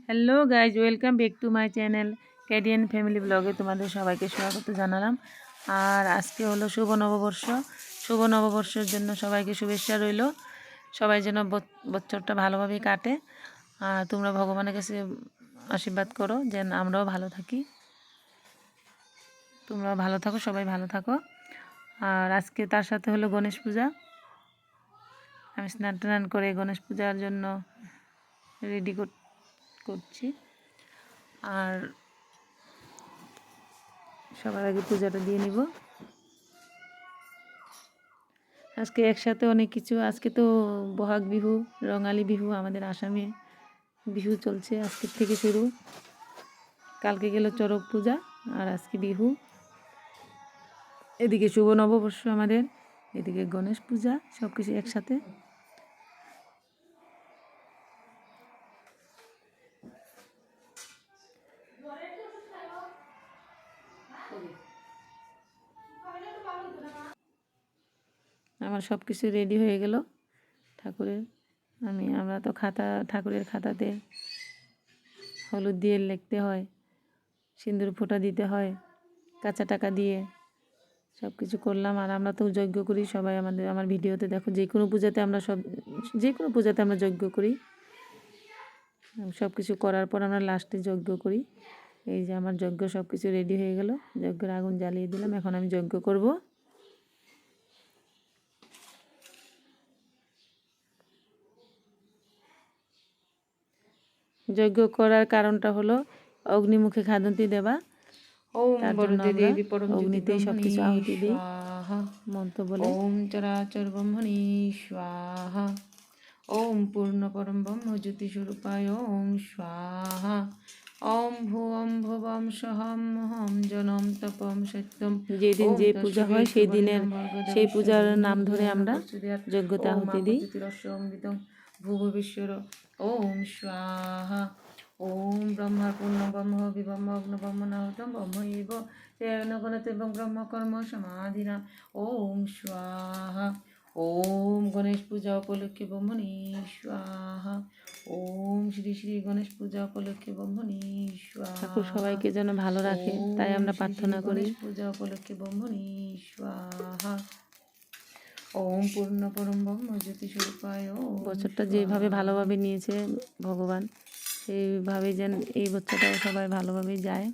Hello guys, welcome back to my channel Canadian family ব্লগে তোমাদের সবাইকে স্বাগত জানালাম। আর আজকে হলো শুভ নববর্ষ। শুভ নববর্ষের জন্য সবাইকে শুভেচ্ছা রইল। সবাই যেন বছরটা ভালোভাবেই কাটে। আর তোমরা ভগবানের কাছে আশীর্বাদ করো যেন আমরাও ভালো থাকি, তোমরাও ভালো থাকো, সবাই ভালো থাকো। আর আজকে তার সাথে হলো গণেশ পূজা। আমি স্নান টান করে গণেশ পূজার জন্য রেডি করছি। আর সবার আগে পূজাটা দিয়ে নিব। আজকে একসাথে অনেক কিছু। আজকে তো বহাগ বিহু, রঙালী বিহু, আমাদের আসামে বিহু চলছে আজকের থেকে শুরু। কালকে গেল চড়ক পূজা আর আজকে বিহু। এদিকে শুভ নববর্ষ আমাদের, এদিকে গণেশ পূজা, সব কিছু একসাথে। আমার সব কিছু রেডি হয়ে গেল ঠাকুরের। আমরা তো ঠাকুরের খাতাতে হলুদ দিয়ে লিখতে হয়, সিঁদুর ফোঁটা দিতে হয়, কাঁচা টাকা দিয়ে সব কিছু করলাম। আর আমরা তো যজ্ঞ করি সবাই, আমার ভিডিওতে দেখো, যে কোনো পূজাতে আমরা যজ্ঞ করি। সব কিছু করার পর আমরা লাস্টে যজ্ঞ করি। এই যে আমার যজ্ঞ সব কিছু রেডি হয়ে গেল, যজ্ঞের আগুন জ্বালিয়ে দিলাম। এখন আমি যজ্ঞ করব। যজ্ঞ করার কারণটা হলো অগ্নিমুখে খাদন্তি দেবা। তার জন্য আমরা অগ্নিতেই সব কিছু আহুতি দিই মন্ত্র বলে। ওম চরাচর ব্রহ্মণি স্বাহা, ওম পূর্ণ পরম ব্রহ্ম জ্যোতি স্বরূপায় ওম স্বাহা, ওম ভুবম ভুবম সহম মহম জনম তপম সত্যম। যেদিন যে পূজা হয় সেই পূজার নাম ধরে আমরা যজ্ঞতে আহুতি দিই। ভূভবিশ্বর ওম স্বাহা, ওম ব্রহ্মার পূর্ণ ব্রহ্ম বিব্রহ্ম অগ্ন ব্রহ্ম নাহতম ব্রহ্ম এব তেন গণতে এবং ব্রহ্মকর্ম সমাধিনা। ওম স্বাহা। ওম গণেশ পূজা উপলক্ষে ব্রহ্মণি স্বাহা। ওম শ্রী শ্রী গণেশ পূজা উপলক্ষে ব্রহ্মণি স্বাহা। ঠাকুর সবাইকে যেন ভালো রাখে, তাই আমরা প্রার্থনা করি। পূজা উপলক্ষে ব্রহ্মণি স্বাহা। ওম পূর্ণ পরম ব্রহ্ম জ্যোতি স্বরূপায়। বছরটা যেভাবে ভালোভাবে নিয়েছে ভগবান, সেইভাবে যেন এই বছরটাও সবাই ভালোভাবেই যায়।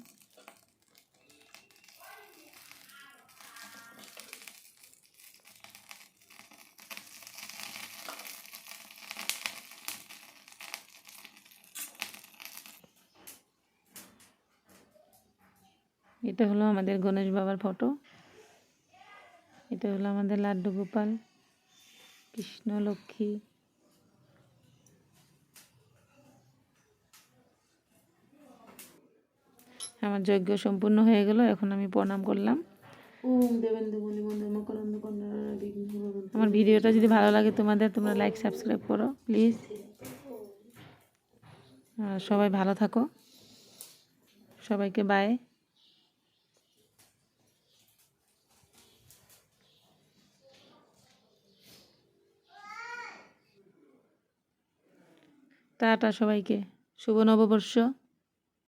এটা হলো আমাদের গণেশ বাবার ফটো। এটা হলো আমাদের লাড্ডু গোপাল, কৃষ্ণ লক্ষ্মী। আমার যজ্ঞ সম্পূর্ণ হয়ে গেল, এখন আমি প্রণাম করলাম। আমার ভিডিওটা যদি ভালো লাগে তোমরা লাইক সাবস্ক্রাইব করো প্লিজ। সবাই ভালো থাকো, সবাইকে বাই। টাটা সবাইকে, শুভ নববর্ষ।